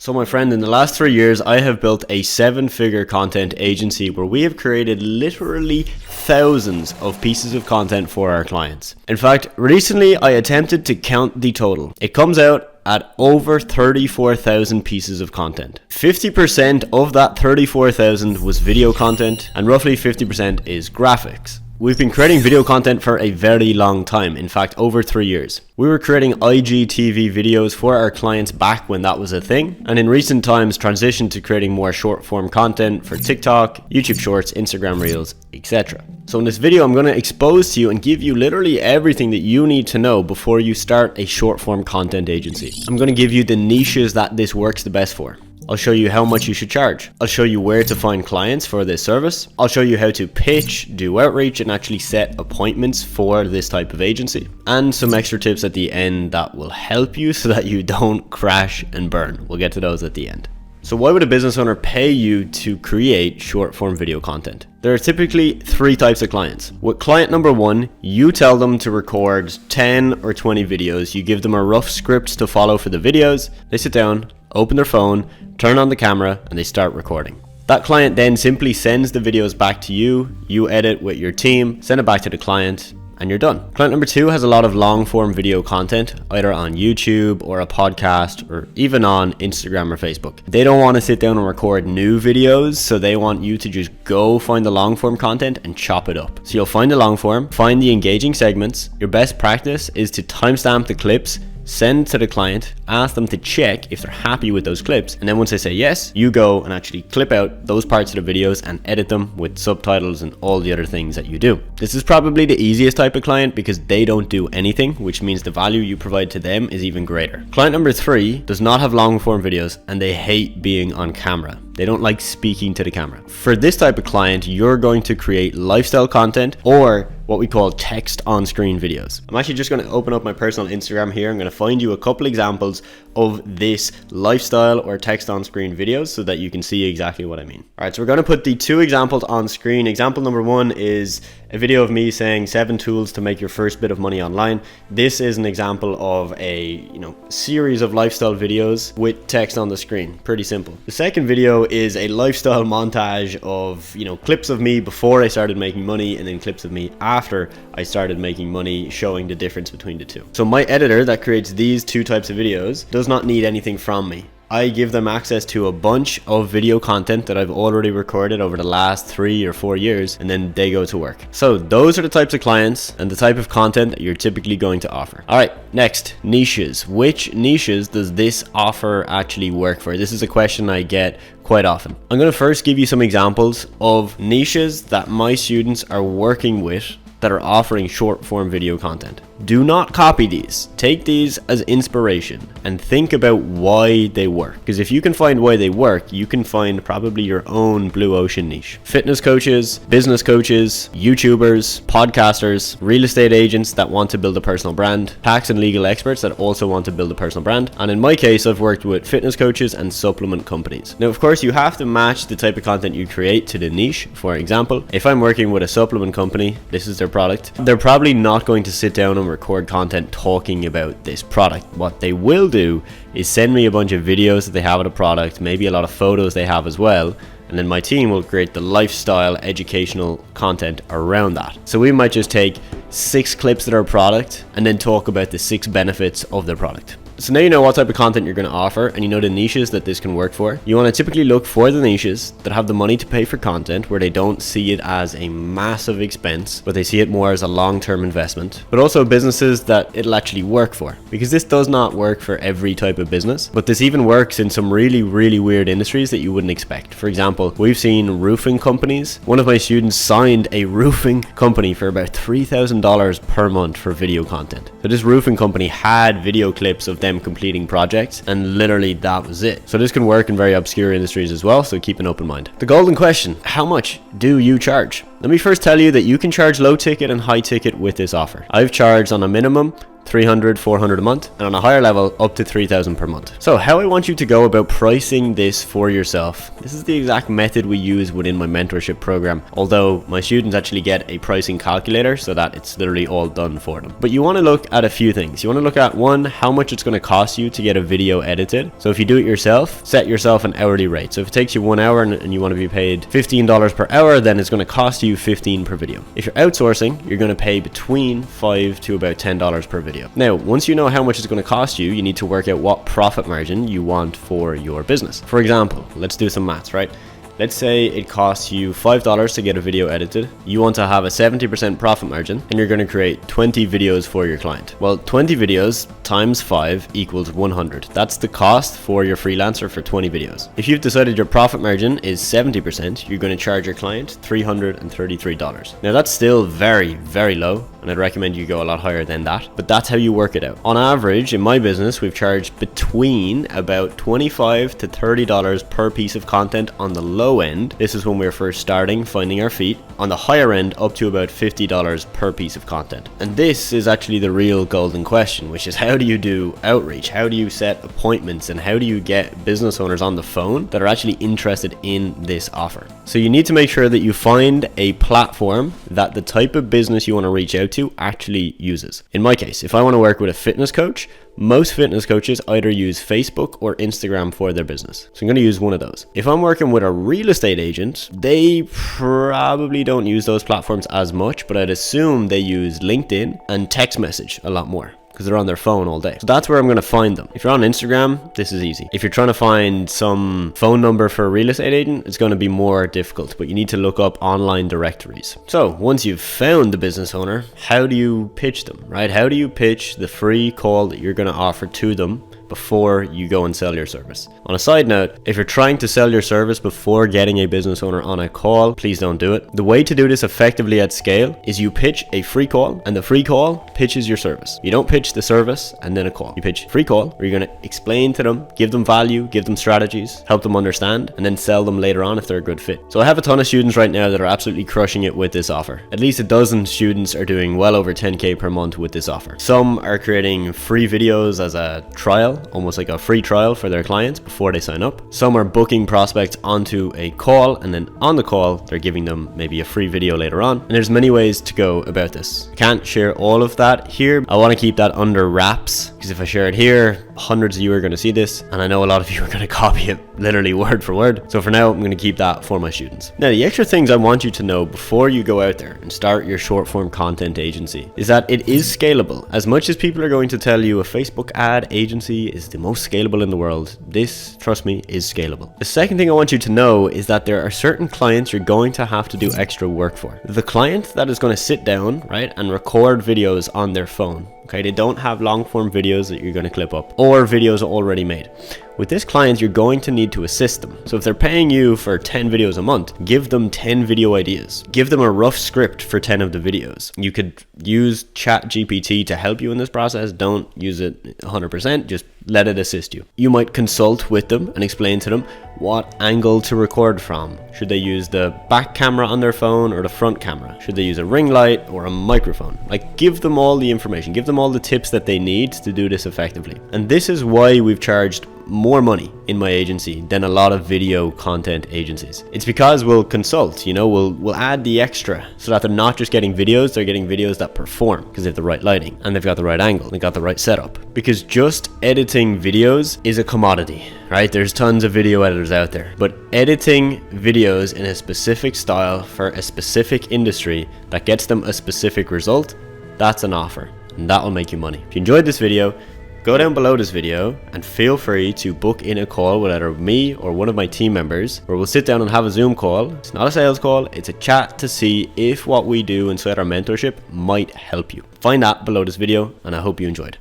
So my friend, in the last 3 years, I have built a 7-figure content agency where we have created literally thousands of pieces of content for our clients. In fact, recently I attempted to count the total. It comes out at over 34,000 pieces of content. 50% of that 34,000 was video content, and roughly 50% is graphics. We've been creating video content for a very long time, in fact over 3 years. We were creating IGTV videos for our clients back when that was a thing, and in recent times transitioned to creating more short form content for TikTok, YouTube Shorts, Instagram Reels, etc. So in this video I'm going to expose to you and give you literally everything that you need to know before you start a short form content agency. I'm going to give you the niches that this works the best for. I'll show you how much you should charge. I'll show you where to find clients for this service. I'll show you how to pitch, do outreach, and actually set appointments for this type of agency. And some extra tips at the end that will help you so that you don't crash and burn. We'll get to those at the end. So why would a business owner pay you to create short form video content? There are typically 3 types of clients. With client number 1, you tell them to record 10 or 20 videos. You give them a rough script to follow for the videos. They sit down, open their phone, turn on the camera, and they start recording. That client then simply sends the videos back to you, you edit with your team, send it back to the client, and you're done. Client number 2 has a lot of long form video content, either on YouTube or a podcast or even on Instagram or Facebook. They don't want to sit down and record new videos, so they want you to just go find the long form content and chop it up. So you'll find the long form, find the engaging segments. Your best practice is to timestamp the clips, send to the client, ask them to check if they're happy with those clips, and then once they say yes, you go and actually clip out those parts of the videos and edit them with subtitles and all the other things that you do. This is probably the easiest type of client because they don't do anything, which means the value you provide to them is even greater. Client number 3 does not have long form videos and they hate being on camera. They don't like speaking to the camera. For this type of client, you're going to create lifestyle content or what we call text on screen videos. I'm actually just going to open up my personal Instagram here. I'm going to find you a couple examples of this lifestyle or text on screen videos so that you can see exactly what I mean. All right, so we're going to put the 2 examples on screen. Example number 1 is a video of me saying 7 tools to make your first bit of money online. This is an example of a series of lifestyle videos with text on the screen. Pretty simple. The second video is a lifestyle montage of clips of me before I started making money and then clips of me after I started making money, showing the difference between the 2. So my editor that creates these 2 types of videos does not need anything from me. I give them access to a bunch of video content that I've already recorded over the last 3 or 4 years, and then they go to work. So those are the types of clients and the type of content that you're typically going to offer. All right, next, niches. Which niches does this offer actually work for? This is a question I get quite often. I'm going to first give you some examples of niches that my students are working with that are offering short form video content. Do not copy these. Take these as inspiration and think about why they work. Because if you can find why they work, you can find probably your own blue ocean niche. Fitness coaches, business coaches, YouTubers, podcasters, real estate agents that want to build a personal brand, tax and legal experts that also want to build a personal brand. And in my case, I've worked with fitness coaches and supplement companies. Now, of course, you have to match the type of content you create to the niche. For example, if I'm working with a supplement company, this is their product, they're probably not going to sit down and record content talking about this product. What they will do is send me a bunch of videos that they have of the product, maybe a lot of photos they have as well, and then my team will create the lifestyle educational content around that. So we might just take 6 clips of our product and then talk about the 6 benefits of the product. So now you know what type of content you're going to offer and you know the niches that this can work for. You want to typically look for the niches that have the money to pay for content, where they don't see it as a massive expense, but they see it more as a long-term investment, but also businesses that it'll actually work for, because this does not work for every type of business, but this even works in some really weird industries that you wouldn't expect. For example, we've seen roofing companies. One of my students signed a roofing company for about $3,000 per month for video content. So this roofing company had video clips of them completing projects, and literally that was it. So this can work in very obscure industries as well, so keep an open mind. The golden question: how much do you charge? Let me first tell you that you can charge low ticket and high ticket with this offer. I've charged on a minimum 300, 400 a month, and on a higher level up to 3,000 per month. So how I want you to go about pricing this for yourself, this is the exact method we use within my mentorship program, although my students actually get a pricing calculator so that it's literally all done for them. But you want to look at a few things. You want to look at, one, how much it's going to cost you to get a video edited. So if you do it yourself, set yourself an hourly rate. So if it takes you 1 hour and you want to be paid $15 per hour, then it's going to cost you $15 per video. If you're outsourcing, you're going to pay between $5 to about $10 per video. Now, once you know how much it's going to cost you, you need to work out what profit margin you want for your business. For example, let's do some maths, right? Let's say it costs you $5 to get a video edited. You want to have a 70% profit margin and you're going to create 20 videos for your client. Well, 20 videos times 5 equals 100. That's the cost for your freelancer for 20 videos. If you've decided your profit margin is 70%, you're going to charge your client $333. Now that's still very, very low, and I'd recommend you go a lot higher than that, but that's how you work it out. On average, in my business, we've charged between about $25 to $30 per piece of content on the low end. This is when we're first starting, finding our feet. On the higher end, up to about $50 per piece of content. And this is actually the real golden question, which is how do you do outreach? How do you set appointments? And how do you get business owners on the phone that are actually interested in this offer? So you need to make sure that you find a platform that the type of business you want to reach out to actually uses. In my case, if I want to work with a fitness coach, most fitness coaches either use Facebook or Instagram for their business. So I'm going to use one of those. If I'm working with a real estate agent, they probably don't use those platforms as much, but I'd assume they use LinkedIn and text message a lot more, because they're on their phone all day. So that's where I'm going to find them. If you're on Instagram, this is easy. If you're trying to find some phone number for a real estate agent, it's going to be more difficult, but you need to look up online directories. So once you've found the business owner, how do you pitch them, right? How do you pitch the free call that you're going to offer to them before you go and sell your service? On a side note, if you're trying to sell your service before getting a business owner on a call, please don't do it. The way to do this effectively at scale is you pitch a free call, and the free call pitches your service. You don't pitch the service and then a call. You pitch free call where you're going to explain to them, give them value, give them strategies, help them understand, and then sell them later on if they're a good fit. So I have a ton of students right now that are absolutely crushing it with this offer. At least a dozen students are doing well over 10K per month with this offer. Some are creating free videos as a trial, almost like a free trial for their clients before they sign up. Some are booking prospects onto a call, and then on the call they're giving them maybe a free video later on. And there's many ways to go about this. Can't share all of that here. I want to keep that under wraps, because if I share it here, hundreds of you are going to see this, and I know a lot of you are going to copy it literally word for word. So for now, I'm going to keep that for my students. Now, the extra things I want you to know before you go out there and start your short form content agency is that it is scalable. As much as people are going to tell you a Facebook ad agency is the most scalable in the world, this, trust me, is scalable. The second thing I want you to know is that there are certain clients you're going to have to do extra work for. The client that is going to sit down, right, and record videos on their phone, okay, they don't have long form videos that you're going to clip up or videos already made. With this client, you're going to need to assist them. So if they're paying you for 10 videos a month, give them 10 video ideas. Give them a rough script for 10 of the videos. You could use ChatGPT to help you in this process. Don't use it 100%, just let it assist you. You might consult with them and explain to them what angle to record from. Should they use the back camera on their phone or the front camera? Should they use a ring light or a microphone? Like, give them all the information, give them all the tips that they need to do this effectively. And this is why we've charged more money in my agency than a lot of video content agencies. It's because we'll consult, we'll add the extra so that they're not just getting videos, they're getting videos that perform because they have the right lighting and they've got the right angle, they've got the right setup. Because just editing videos is a commodity, right? There's tons of video editors out there, but editing videos in a specific style for a specific industry that gets them a specific result, that's an offer, and that will make you money. If you enjoyed this video, go down below this video and feel free to book in a call with either me or one of my team members, where we'll sit down and have a Zoom call. It's not a sales call, it's a chat to see if what we do inside our mentorship might help you. Find that below this video, and I hope you enjoyed.